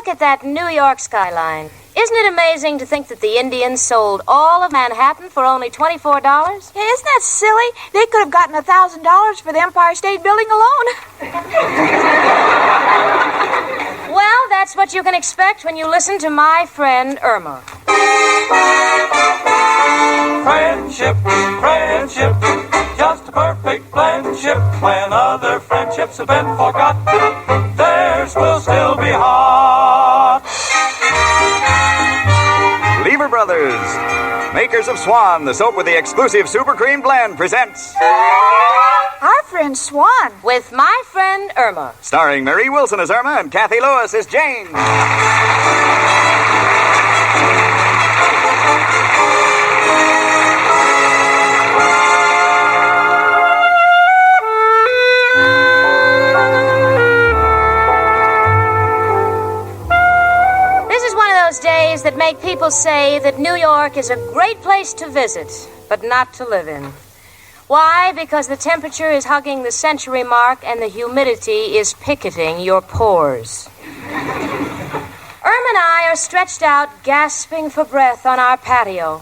look at that New York skyline. Isn't it amazing to think that the Indians sold all of Manhattan for only $24? Yeah, isn't that silly? They could have gotten $1,000 for the Empire State Building alone. Well, that's what you can expect when you listen to my friend Irma. Friendship, friendship, just a perfect friendship. When other friendships have been forgot, theirs will still be hot. Lever Brothers, makers of Swan, the soap with the exclusive Super Cream blend, presents Our friend Swan. With my friend Irma. Starring Marie Wilson as Irma and Kathy Lewis as Jane. Days that make people say that New York is a great place to visit, but not to live in. Why? Because the temperature is hugging the century mark and the humidity is picketing your pores. Irma and I are stretched out, gasping for breath on our patio.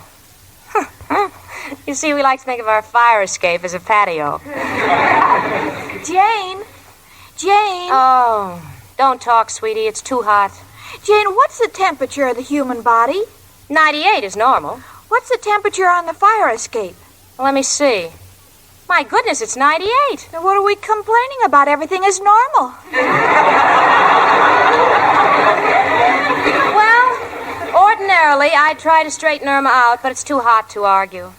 You see, we like to think of our fire escape as a patio. Jane. Oh, don't talk, sweetie. It's too hot. Jane, what's the temperature of the human body? 98 is normal. What's the temperature on the fire escape? Let me see. My goodness, it's 98. Then what are we complaining about? Everything is normal. Well, ordinarily, I'd try to straighten Irma out, but it's too hot to argue.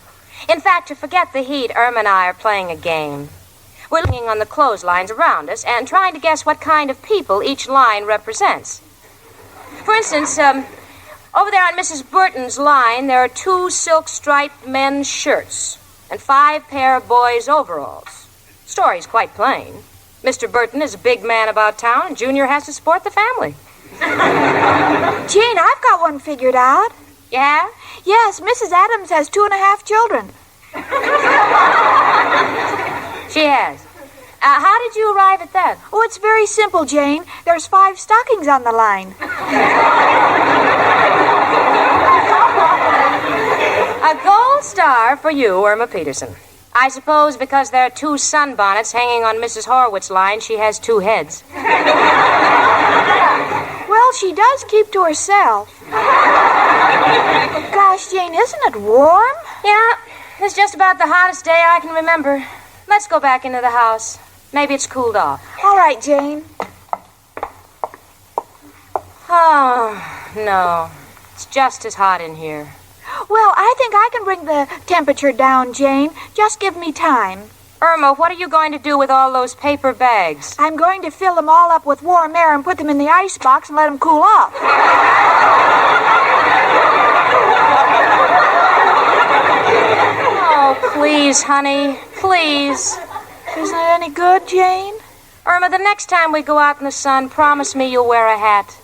In fact, to forget the heat, Irma and I are playing a game. We're looking on the clotheslines around us and trying to guess what kind of people each line represents. For instance, over there on Mrs. Burton's line, there are 2 silk-striped men's shirts and 5 pair of boys' overalls. Story's quite plain. Mr. Burton is a big man about town, and Junior has to support the family. Jane, I've got one figured out. Yeah? Yes, Mrs. Adams has 2.5 children. She has. How did you arrive at that? Oh, it's very simple, Jane. There's 5 stockings on the line. A gold star for you, Irma Peterson. I suppose because there are 2 sunbonnets hanging on Mrs. Horwitz's line, she has 2 heads. Well, she does keep to herself. Gosh, Jane, isn't it warm? Yeah, it's just about the hottest day I can remember. Let's go back into the house. Maybe it's cooled off. All right, Jane. Oh, no. It's just as hot in here. Well, I think I can bring the temperature down, Jane. Just give me time. Irma, what are you going to do with all those paper bags? I'm going to fill them all up with warm air and put them in the ice box and let them cool off. Oh, please, honey. Please. Isn't it any good, Jane? Irma, the next time we go out in the sun, promise me you'll wear a hat.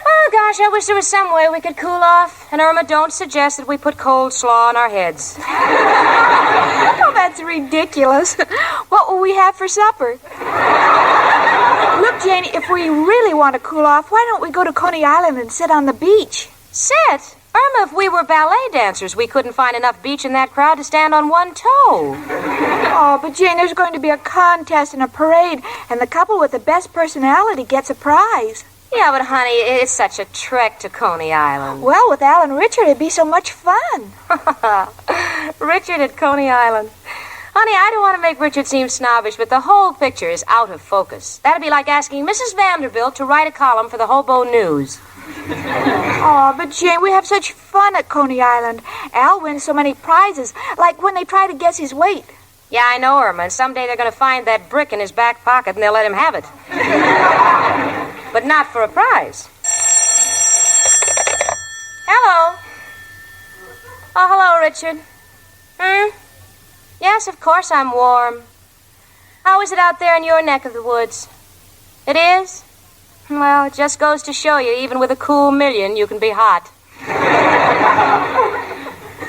Oh, gosh, I wish there was some way we could cool off. And, Irma, don't suggest that we put cold slaw on our heads. Oh, that's ridiculous. What will we have for supper? Look, Jane, if we really want to cool off, why don't we go to Coney Island and sit on the beach? Sit? Irma, if we were ballet dancers, we couldn't find enough beach in that crowd to stand on one toe. Oh, but Jane, there's going to be a contest and a parade, and the couple with the best personality gets a prize. Yeah, but, honey, it's such a trek to Coney Island. Well, with Al and Richard, it'd be so much fun. Richard at Coney Island. Honey, I don't want to make Richard seem snobbish, but the whole picture is out of focus. That'd be like asking Mrs. Vanderbilt to write a column for the Hobo News. Oh, but Jane, we have such fun at Coney Island. Al wins so many prizes, like when they try to guess his weight. Yeah, I know, Irma, and someday they're going to find that brick in his back pocket and they'll let him have it. But not for a prize. Hello. Oh, hello, Richard. Yes, of course I'm warm. How is it out there in your neck of the woods? It is? Well, it just goes to show you, even with a cool million, you can be hot.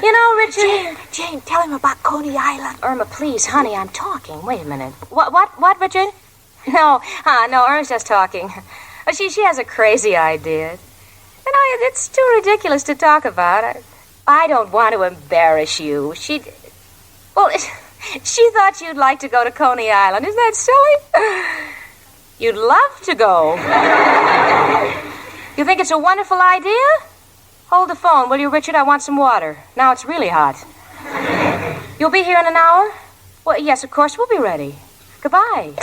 You know, Richard... Jane, tell him about Coney Island. Irma, please, honey, I'm talking. Wait a minute. What, Richard? No, no, Irma's just talking. She has a crazy idea. You know, it's too ridiculous to talk about. I don't want to embarrass you. She thought you'd like to go to Coney Island. Isn't that silly? You'd love to go. You think it's a wonderful idea? Hold the phone, will you, Richard? I want some water. Now it's really hot. You'll be here in an hour? Well, yes, of course, we'll be ready. Goodbye.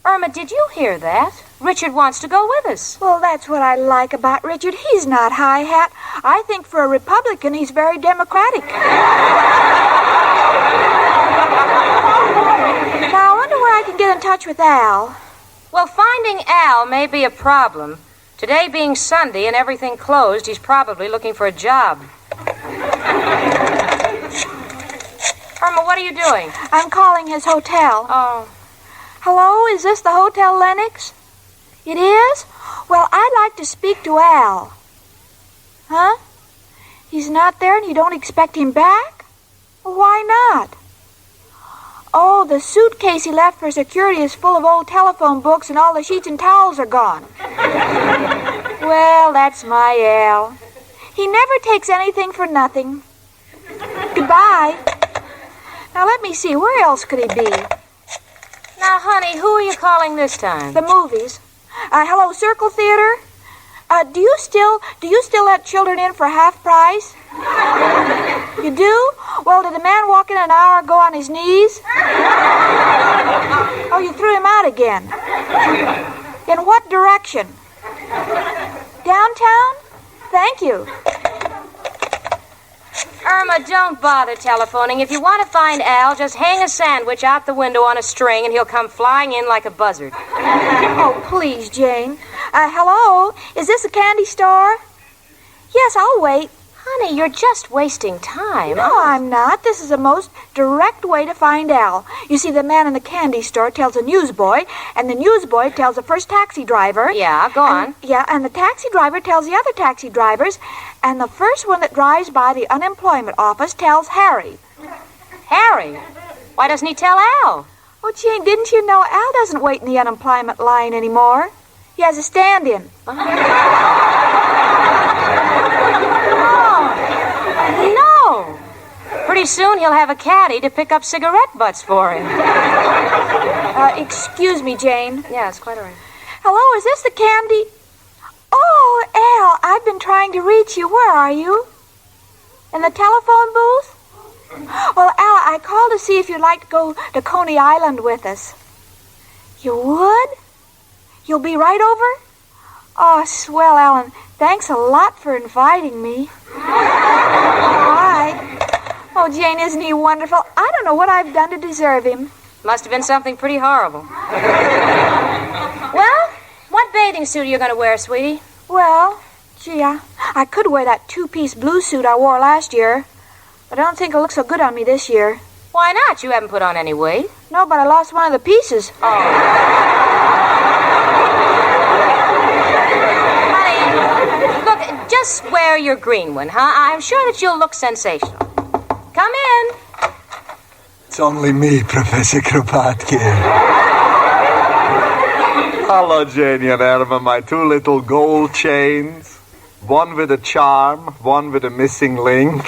Irma, did you hear that? Richard wants to go with us. Well, that's what I like about Richard. He's not high-hat. I think for a Republican, he's very democratic. Now, I wonder where I can get in touch with Al. Well, finding Al may be a problem. Today being Sunday and everything closed, he's probably looking for a job. Irma, what are you doing? I'm calling his hotel. Oh. Hello, is this the Hotel Lennox? It is? Well, I'd like to speak to Al. Huh? He's not there and you don't expect him back? Well, why not? Oh, the suitcase he left for security is full of old telephone books and all the sheets and towels are gone. Well, that's my Al. He never takes anything for nothing. Goodbye. Now, let me see. Where else could he be? Now, honey, who are you calling this time? The movies. Hello, Circle Theater? Do you still let children in for half price? You do? Well, did the man walk in an hour ago on his knees? Oh, you threw him out again. In what direction? Downtown? Thank you. Irma, don't bother telephoning. If you want to find Al, just hang a sandwich out the window on a string and he'll come flying in like a buzzard. Oh, please, Jane. Hello? Is this a candy store? Yes, I'll wait. Honey, you're just wasting time. No, I'm not. This is the most direct way to find Al. You see, the man in the candy store tells a newsboy, and the newsboy tells the first taxi driver. Yeah, go on. And the taxi driver tells the other taxi drivers, and the first one that drives by the unemployment office tells Harry. Harry? Why doesn't he tell Al? Oh, Jane, didn't you know Al doesn't wait in the unemployment line anymore? He has a stand-in. No. Pretty soon he'll have a caddy to pick up cigarette butts for him. Excuse me, Jane. Yeah, it's quite all right. Hello, is this the candy? Oh, Al, I've been trying to reach you. Where are you? In the telephone booth? Well, Al, I called to see if you'd like to go to Coney Island with us. You would? You'll be right over? Oh, swell, Alan. Thanks a lot for inviting me. Bye. Oh, Jane, isn't he wonderful? I don't know what I've done to deserve him. Must have been something pretty horrible. Well, what bathing suit are you going to wear, sweetie? Well, gee, I could wear that two-piece blue suit I wore last year, but I don't think it'll look so good on me this year. Why not? You haven't put on any weight. No, but I lost one of the pieces. Honey, look, just wear your green one, huh? I'm sure that you'll look sensational. Come in. It's only me, Professor Krupkin. Hello, Janie and Irma, my two little gold chains. One with a charm, one with a missing link.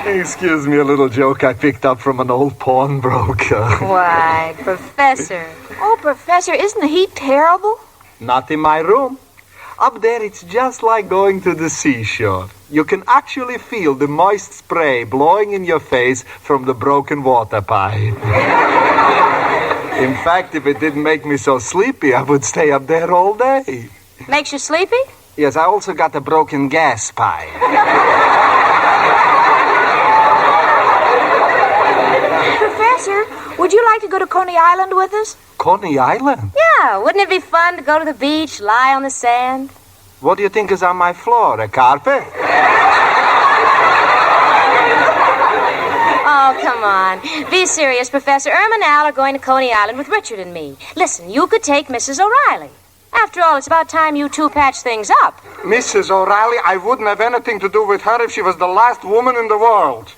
Excuse me, a little joke I picked up from an old pawnbroker. Why, Professor. Oh, Professor, isn't the heat terrible? Not in my room. Up there, it's just like going to the seashore. You can actually feel the moist spray blowing in your face from the broken water pipe. In fact, if it didn't make me so sleepy, I would stay up there all day. Makes you sleepy? Yes, I also got a broken gas pipe. Professor, would you like to go to Coney Island with us? Coney Island? Yeah, wouldn't it be fun to go to the beach, lie on the sand? What do you think is on my floor, a carpet? Oh, come on. Be serious, Professor. Irma and Al are going to Coney Island with Richard and me. Listen, you could take Mrs. O'Reilly. After all, it's about time you two patch things up. Mrs. O'Reilly, I wouldn't have anything to do with her if she was the last woman in the world.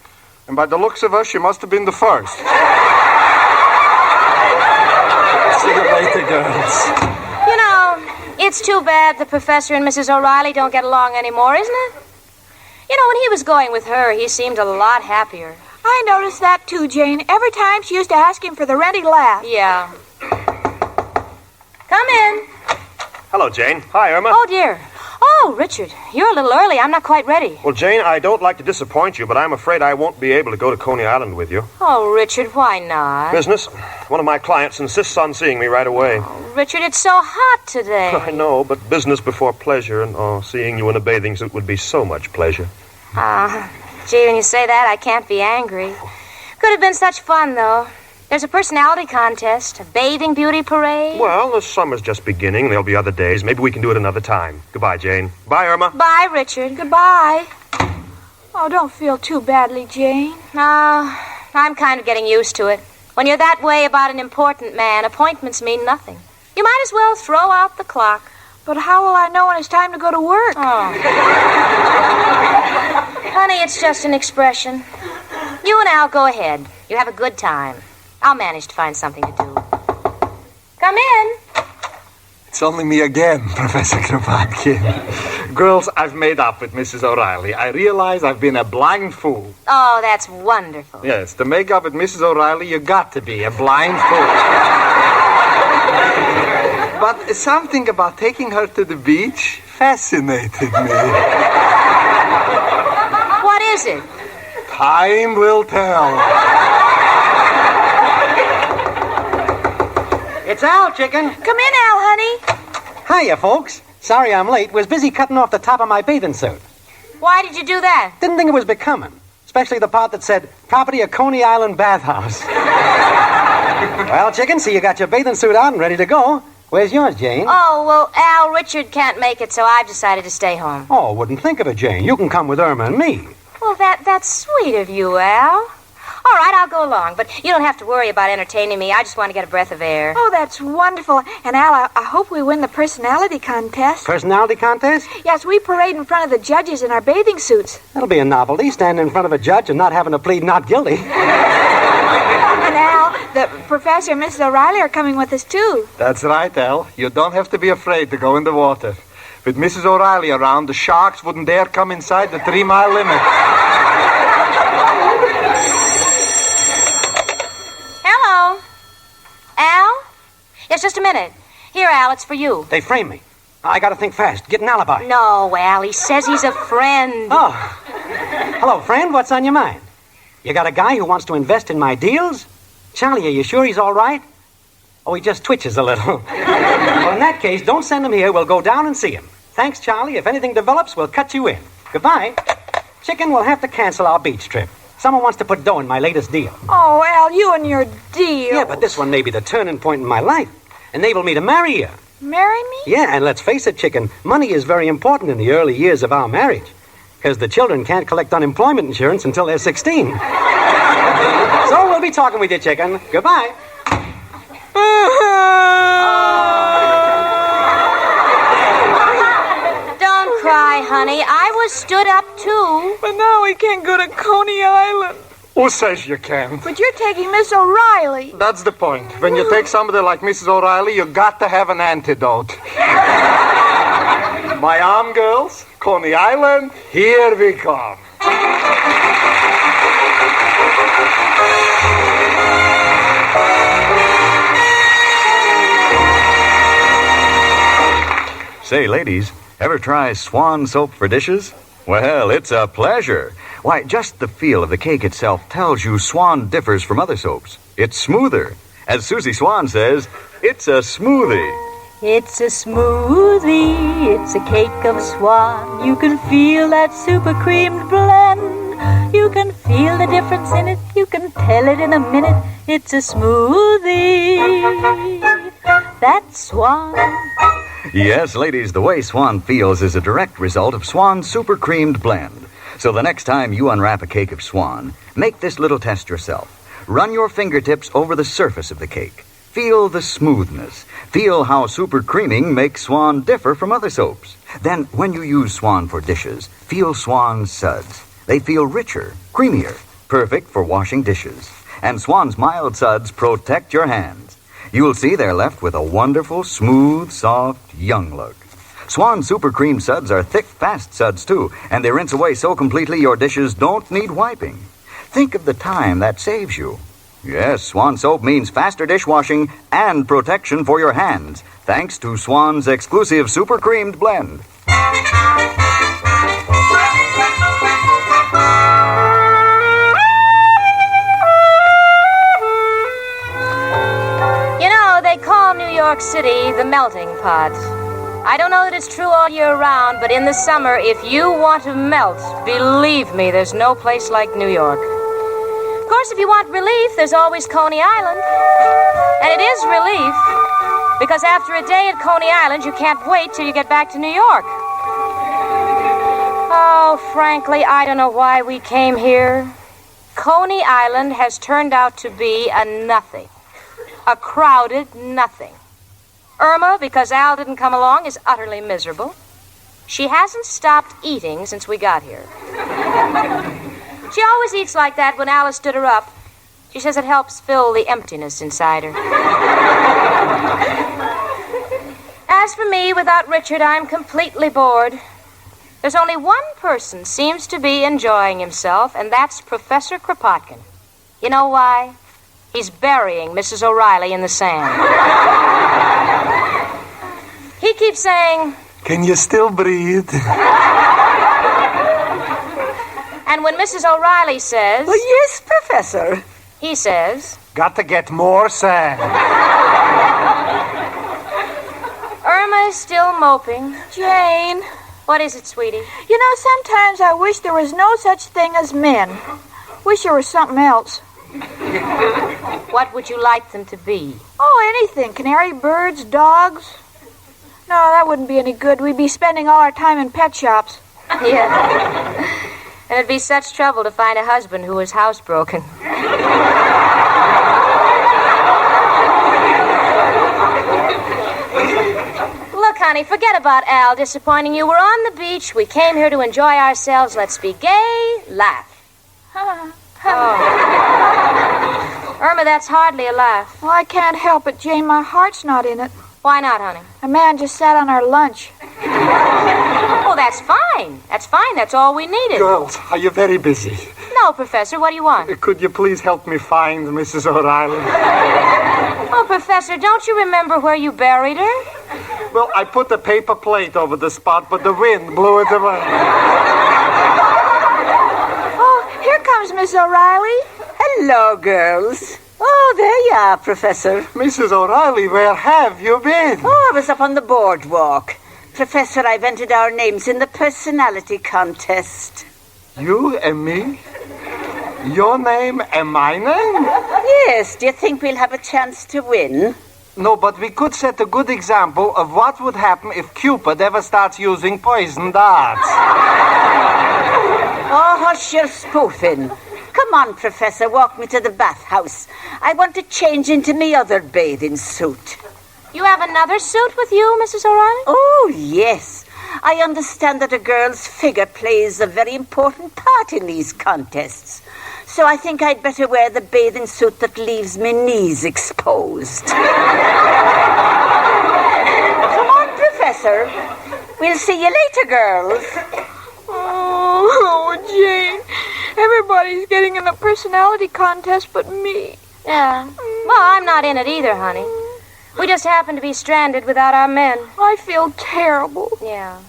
And by the looks of her, she must have been the first. girls. You know, it's too bad the Professor and Mrs. O'Reilly don't get along anymore, isn't it? You know, when he was going with her, he seemed a lot happier. I noticed that too, Jane. Every time she used to ask him for the rent, he laughed. Yeah. Come in. Hello, Jane. Hi, Irma. Oh, dear. Oh, Richard, you're a little early. I'm not quite ready. Well, Jane, I don't like to disappoint you, but I'm afraid I won't be able to go to Coney Island with you. Oh, Richard, why not? Business. One of my clients insists on seeing me right away. Oh, Richard, it's so hot today. I know, but business before pleasure, and seeing you in a bathing suit would be so much pleasure. Gee, when you say that, I can't be angry. Could have been such fun, though. There's a personality contest, a bathing beauty parade. Well, the summer's just beginning. There'll be other days. Maybe we can do it another time. Goodbye, Jane. Bye, Irma. Bye, Richard. Goodbye. Oh, don't feel too badly, Jane. I'm kind of getting used to it. When you're that way about an important man, appointments mean nothing. You might as well throw out the clock. But how will I know when it's time to go to work? Oh. Honey, it's just an expression. You and Al go ahead. You have a good time. I'll manage to find something to do. Come in. It's only me again, Professor Krupkin. Girls, I've made up with Mrs. O'Reilly. I realize I've been a blind fool. Oh, that's wonderful. Yes, to make up with Mrs. O'Reilly, you got to be a blind fool. But something about taking her to the beach fascinated me. What is it? Time will tell. It's Al, chicken. Come in, Al, honey. Hiya, folks. Sorry I'm late. Was busy cutting off the top of my bathing suit. Why did you do that? Didn't think it was becoming. Especially the part that said, property of Coney Island bathhouse. Well, chicken, see you got your bathing suit on and ready to go. Where's yours, Jane? Oh, well, Al, Richard can't make it, so I've decided to stay home. Oh, wouldn't think of it, Jane. You can come with Irma and me. Well, that's sweet of you, Al. All right, I'll go along, but you don't have to worry about entertaining me. I just want to get a breath of air. Oh, that's wonderful. And, Al, I hope we win the personality contest. Personality contest? Yes, we parade in front of the judges in our bathing suits. That'll be a novelty, standing in front of a judge and not having to plead not guilty. And, Al, the Professor and Mrs. O'Reilly are coming with us, too. That's right, Al. You don't have to be afraid to go in the water. With Mrs. O'Reilly around, the sharks wouldn't dare come inside the 3-mile limit. Hello. Al? Yes, just a minute. Here, Al, it's for you. They frame me. I gotta think fast. Get an alibi. No, Al, he says he's a friend. Oh. Hello, friend. What's on your mind? You got a guy who wants to invest in my deals? Charlie, are you sure he's all right? Oh, he just twitches a little. Well, in that case, don't send him here. We'll go down and see him. Thanks, Charlie. If anything develops, we'll cut you in. Goodbye. Chicken, we'll have to cancel our beach trip. Someone wants to put dough in my latest deal. Oh, Al, you and your deal. Yeah, but this one may be the turning point in my life. Enable me to marry you. Marry me? Yeah, and let's face it, chicken, money is very important in the early years of our marriage. Because the children can't collect unemployment insurance until they're 16. So we'll be talking with you, chicken. Goodbye. Don't cry, honey. I was stood up, too. But now we can't go to Coney Island. Who says you can't? But you're taking Miss O'Reilly. That's the point. When you take somebody like Mrs. O'Reilly, you got to have an antidote. My arm, girls. Coney Island, here we come. Say, ladies, ever try Swan soap for dishes? Well, it's a pleasure. Why, just the feel of the cake itself tells you Swan differs from other soaps. It's smoother. As Susie Swan says, it's a smoothie. It's a smoothie, it's a cake of Swan. You can feel that super creamed blend. You can feel the difference in it, you can tell it in a minute. It's a smoothie, that's Swan. Yes, ladies, the way Swan feels is a direct result of Swan's super creamed blend. So the next time you unwrap a cake of Swan, make this little test yourself. Run your fingertips over the surface of the cake. Feel the smoothness. Feel how super creaming makes Swan differ from other soaps. Then, when you use Swan for dishes, feel Swan's suds. They feel richer, creamier, perfect for washing dishes. And Swan's mild suds protect your hands. You'll see they're left with a wonderful, smooth, soft, young look. Swan Super Cream Suds are thick, fast suds, too, and they rinse away so completely your dishes don't need wiping. Think of the time that saves you. Yes, Swan soap means faster dishwashing and protection for your hands, thanks to Swan's exclusive Super Creamed Blend. You know, they call New York City the melting pot. I don't know that it's true all year round, but in the summer, if you want to melt, believe me, there's no place like New York. Of course, if you want relief, there's always Coney Island. And it is relief, because after a day at Coney Island, you can't wait till you get back to New York. Oh, frankly, I don't know why we came here. Coney Island has turned out to be a nothing. A crowded nothing. Irma, because Al didn't come along, is utterly miserable. She hasn't stopped eating since we got here. She always eats like that when Alice stood her up. She says it helps fill the emptiness inside her. As for me, without Richard, I'm completely bored. There's only one person seems to be enjoying himself, and that's Professor Krupkin. You know why? He's burying Mrs. O'Reilly in the sand. He keeps saying, "Can you still breathe?" And when Mrs. O'Reilly says, "Oh, yes, Professor," he says, "Got to get more sand." Irma is still moping. Jane, What is it, sweetie? you know, sometimes I wish there was no such thing as men. Wish there was something else. What would you like them to be? Oh, anything. Canary birds, dogs. No, that wouldn't be any good. We'd be spending all our time in pet shops. Yeah. And it'd be such trouble to find a husband who was housebroken. Look, honey, forget about Al disappointing you. We're on the beach. We came here to enjoy ourselves. Let's be gay, laugh. Oh. Irma, that's hardly a laugh. Well, I can't help it, Jane. My heart's not in it. Why not, honey? A man just sat on our lunch. Oh, that's fine. That's fine. That's all we needed. Girls, are you very busy? No, Professor, what do you want? Could you please help me find Mrs. O'Reilly? Oh, Professor, don't you remember where you buried her? Well, I put a paper plate over the spot, but the wind blew it away. Oh, here comes Miss O'Reilly. Hello, girls. Oh, there you are, Professor. Mrs. O'Reilly, where have you been? Oh, I was up on the boardwalk. Professor, I've entered our names in the personality contest. You and me? Your name and my name? Yes, do you think we'll have a chance to win? No, but we could set a good example of what would happen if Cupid ever starts using poison darts. Oh, hush your spoofing. Come on, Professor, walk me to the bathhouse. I want to change into me other bathing suit. You have another suit with you, Mrs. O'Reilly? Oh, yes. I understand that a girl's figure plays a very important part in these contests. So I think I'd better wear the bathing suit that leaves my knees exposed. Come on, Professor. We'll see you later, girls. Oh, Jane. Everybody's getting in the personality contest but me. Yeah. Well, I'm not in it either, honey. We just happen to be stranded without our men. I feel terrible. Yeah.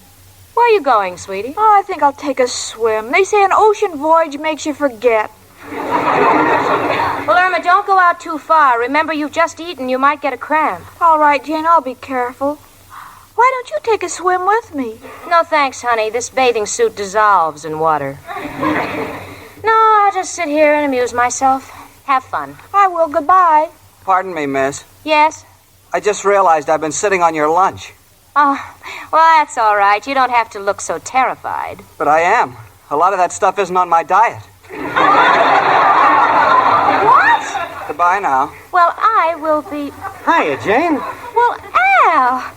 Where are you going, sweetie? Oh, I think I'll take a swim. They say an ocean voyage makes you forget. Well, Irma, don't go out too far. Remember, you've just eaten. You might get a cramp. All right, Jane, I'll be careful. Why don't you take a swim with me? No, thanks, honey. This bathing suit dissolves in water. No, I'll just sit here and amuse myself. Have fun. I will. Goodbye. Pardon me, miss. Yes? I just realized I've been sitting on your lunch. Oh, well, that's all right. You don't have to look so terrified. But I am. A lot of that stuff isn't on my diet. What? Goodbye now. Well, I will be... Hiya, Jane. Well, Al!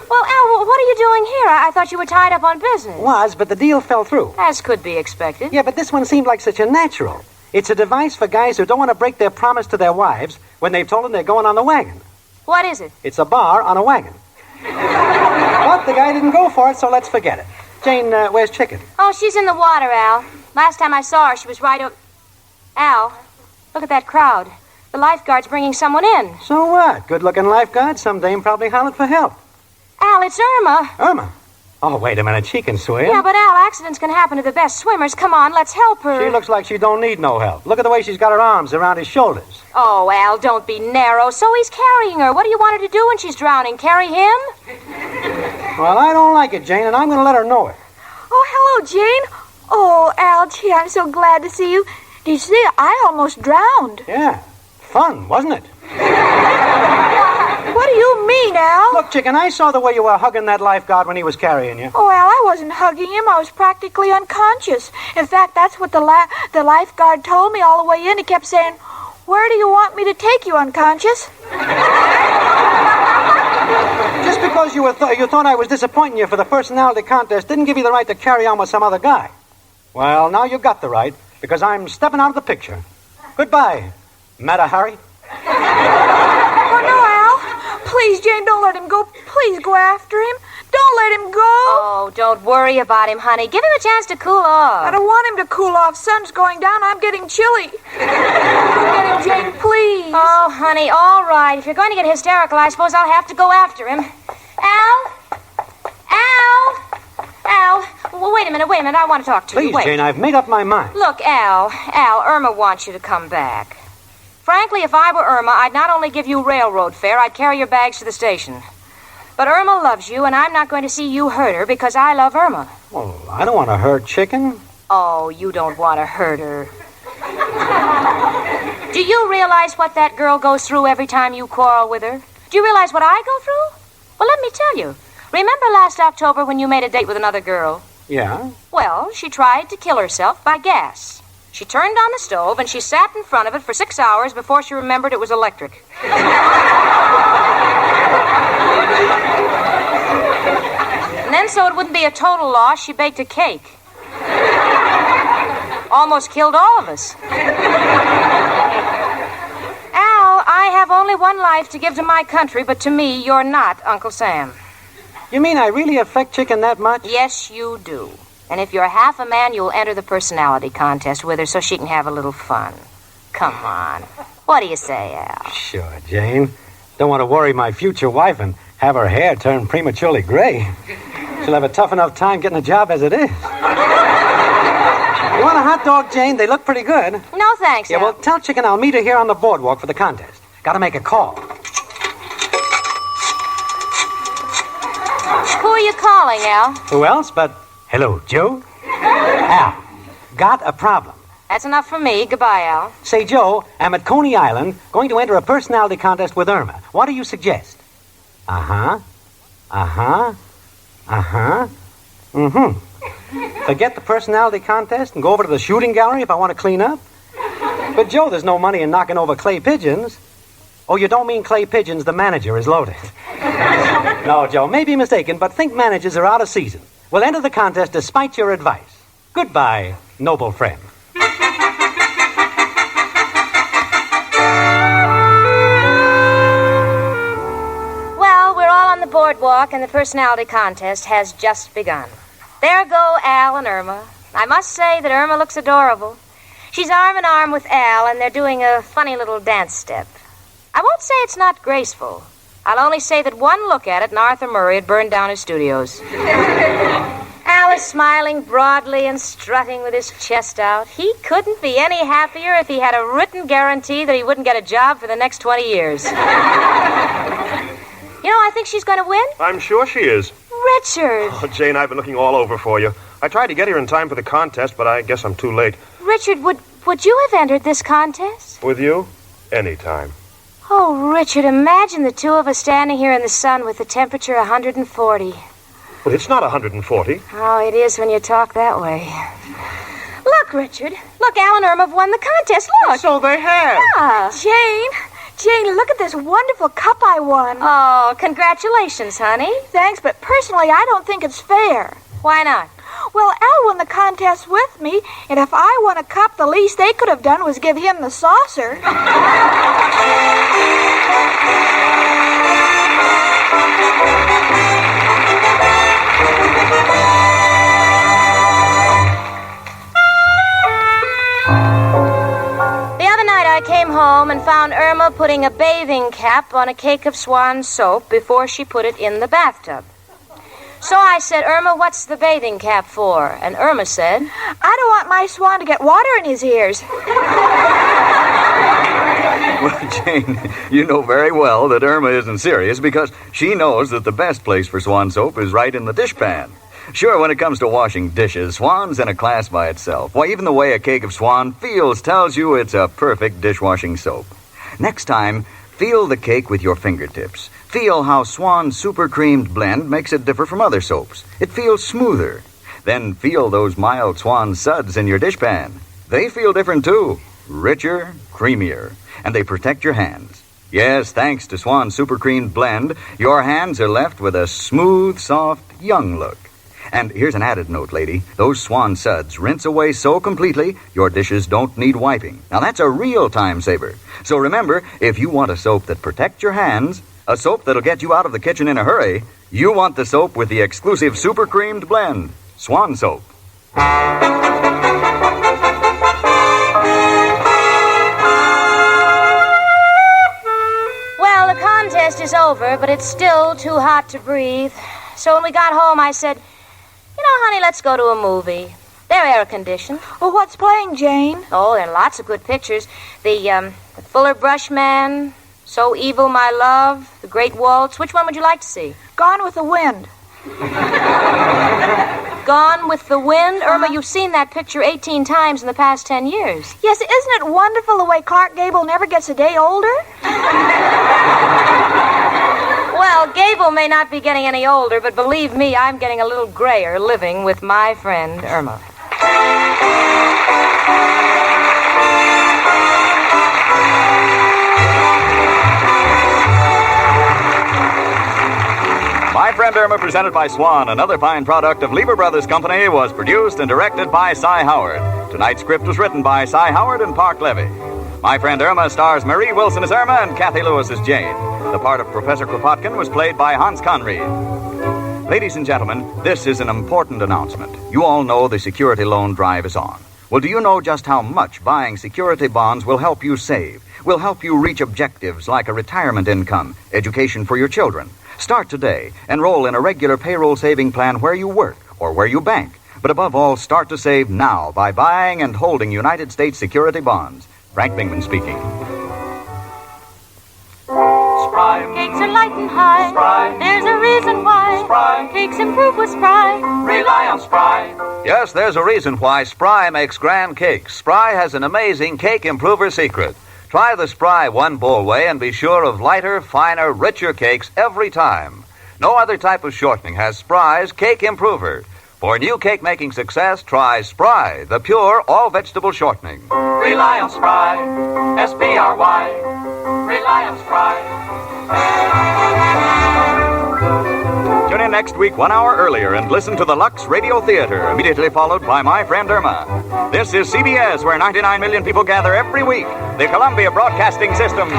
Well, Al, what are you doing here? I thought you were tied up on business. Was, but the deal fell through. As could be expected. Yeah, but this one seemed like such a natural. It's a device for guys who don't want to break their promise to their wives when they've told them they're going on the wagon. What is it? It's a bar on a wagon. But the guy didn't go for it, so let's forget it. Jane, where's Chicken? Oh, she's in the water, Al. Last time I saw her, she was right over... Al, look at that crowd. The lifeguard's bringing someone in. So what? Good-looking lifeguard. Some dame probably hollered for help. Al, it's Irma. Irma? Oh, wait a minute. She can swim. Yeah, but Al, accidents can happen to the best swimmers. Come on, let's help her. She looks like she don't need no help. Look at the way she's got her arms around his shoulders. Oh, Al, don't be narrow. So he's carrying her. What do you want her to do when she's drowning? Carry him? Well, I don't like it, Jane, and I'm going to let her know it. Oh, hello, Jane. Oh, Al, gee, I'm so glad to see you. Did you see? I almost drowned. Yeah. Fun, wasn't it? What do you mean, Al? Look, Chicken, I saw the way you were hugging that lifeguard when he was carrying you. Oh, Al, I wasn't hugging him. I was practically unconscious. In fact, that's what the lifeguard told me all the way in. He kept saying, "Where do you want me to take you, unconscious?" Just because you thought I was disappointing you for the personality contest didn't give you the right to carry on with some other guy. Well, now you got the right, because I'm stepping out of the picture. Goodbye, Mata Hari. Oh, no, Al. Please, Jane, don't let him go. Please go after him. Don't let him go. Oh, don't worry about him, honey. Give him a chance to cool off. I don't want him to cool off. Sun's going down. I'm getting chilly. Get him, Jane, please. Oh, honey, all right. If you're going to get hysterical, I suppose I'll have to go after him. Al? Al? Al? Well, wait a minute. I want to talk to you. Please, Wait. Jane, I've made up my mind. Look, Al, Irma wants you to come back. Frankly, if I were Irma, I'd not only give you railroad fare, I'd carry your bags to the station. But Irma loves you, and I'm not going to see you hurt her because I love Irma. Well, I don't want to hurt Chicken. Oh, you don't want to hurt her. Do you realize what that girl goes through every time you quarrel with her? Do you realize what I go through? Well, let me tell you. Remember last October when you made a date with another girl? Yeah? Well, she tried to kill herself by gas. She turned on the stove, and she sat in front of it for 6 hours before she remembered it was electric. And then, so it wouldn't be a total loss, she baked a cake. Almost killed all of us. Al, I have only one life to give to my country, but to me, you're not Uncle Sam. You mean I really affect Chicken that much? Yes, you do. And if you're half a man, you'll enter the personality contest with her so she can have a little fun. Come on. What do you say, Al? Sure, Jane. Don't want to worry my future wife and have her hair turn prematurely gray. She'll have a tough enough time getting a job as it is. You want a hot dog, Jane? They look pretty good. No, thanks, Yeah, Al. well, tell Chicken I'll meet her here on the boardwalk for the contest. Gotta make a call. Who are you calling, Al? Who else but... Hello, Joe? Al, got a problem. That's enough for me. Goodbye, Al. Say, Joe, I'm at Coney Island, going to enter a personality contest with Irma. What do you suggest? Uh-huh. Uh-huh. Uh-huh. Mm-hmm. Forget the personality contest and go over to the shooting gallery if I want to clean up? But, Joe, there's no money in knocking over clay pigeons. Oh, you don't mean clay pigeons, the manager is loaded. No, Joe, may be mistaken, but think managers are out of season. We'll enter the contest despite your advice. Goodbye, noble friend. Well, we're all on the boardwalk, and the personality contest has just begun. There go Al and Irma. I must say that Irma looks adorable. She's arm in arm with Al, and they're doing a funny little dance step. I won't say it's not graceful. I'll only say that one look at it, and Arthur Murray had burned down his studios. Al is smiling broadly and strutting with his chest out. He couldn't be any happier if he had a written guarantee that he wouldn't get a job for the next 20 years. You know, I think she's going to win. I'm sure she is. Richard. Oh, Jane, I've been looking all over for you. I tried to get here in time for the contest, but I guess I'm too late. Richard, would you have entered this contest? With you? Anytime. Oh, Richard, imagine the two of us standing here in the sun with the temperature 140. Well, it's not 140. Oh, it is when you talk that way. Look, Richard. Look, Al and Irma have won the contest. Look. So they have. Yeah. Jane, look at this wonderful cup I won. Oh, congratulations, honey. Thanks, but personally, I don't think it's fair. Why not? Well, Al won the contest with me, and if I won a cup, the least they could have done was give him the saucer. home and found Irma putting a bathing cap on a cake of Swan soap before she put it in the bathtub. So I said, Irma, what's the bathing cap for? And Irma said, I don't want my Swan to get water in his ears. Well, Jane, you know very well that Irma isn't serious because she knows that the best place for Swan soap is right in the dishpan. Sure, when it comes to washing dishes, Swan's in a class by itself. Why, even the way a cake of Swan feels tells you it's a perfect dishwashing soap. Next time, feel the cake with your fingertips. Feel how Swan's super creamed blend makes it differ from other soaps. It feels smoother. Then feel those mild Swan suds in your dishpan. They feel different too. Richer, creamier. And they protect your hands. Yes, thanks to Swan's super creamed blend, your hands are left with a smooth, soft, young look. And here's an added note, lady. Those Swan suds rinse away so completely, your dishes don't need wiping. Now, that's a real time saver. So remember, if you want a soap that protects your hands, a soap that'll get you out of the kitchen in a hurry, you want the soap with the exclusive super creamed blend, Swan soap. well, the contest is over, but it's still too hot to breathe. So when we got home, I said, you know, honey, let's go to a movie. They're air-conditioned. Well, what's playing, Jane? Oh, there are lots of good pictures. The Fuller Brush Man, So Evil, My Love, The Great Waltz. Which one would you like to see? Gone with the Wind. Gone with the Wind? Irma, you've seen that picture 18 times in the past 10 years. Yes, isn't it wonderful the way Clark Gable never gets a day older? Well, Gable may not be getting any older, but believe me, I'm getting a little grayer living with my friend Irma. My Friend Irma, presented by Swan, another fine product of Lever Brothers Company, was produced and directed by Cy Howard. Tonight's script was written by Cy Howard and Park Levy. My Friend Irma stars Marie Wilson as Irma and Kathy Lewis as Jane. The part of Professor Krupkin was played by Hans Conried. Ladies and gentlemen, this is an important announcement. You all know the security loan drive is on. Well, do you know just how much buying security bonds will help you save? Will help you reach objectives like a retirement income, education for your children. Start today. Enroll in a regular payroll saving plan where you work or where you bank. But above all, start to save now by buying and holding United States security bonds. Frank Bingman speaking. Spry. Cakes are light and high. Spry. There's a reason why. Spry. Cakes improve with Spry. Rely on Spry. Yes, there's a reason why Spry makes grand cakes. Spry has an amazing cake improver secret. Try the Spry one bowl way and be sure of lighter, finer, richer cakes every time. No other type of shortening has Spry's cake improver. For new cake-making success, try Spry, the pure all-vegetable shortening. Rely on Spry. S-P-R-Y. Rely on Spry. Tune in next week 1 hour earlier and listen to the Lux Radio Theater, immediately followed by My Friend Irma. This is CBS, where 99 million people gather every week. The Columbia Broadcasting System.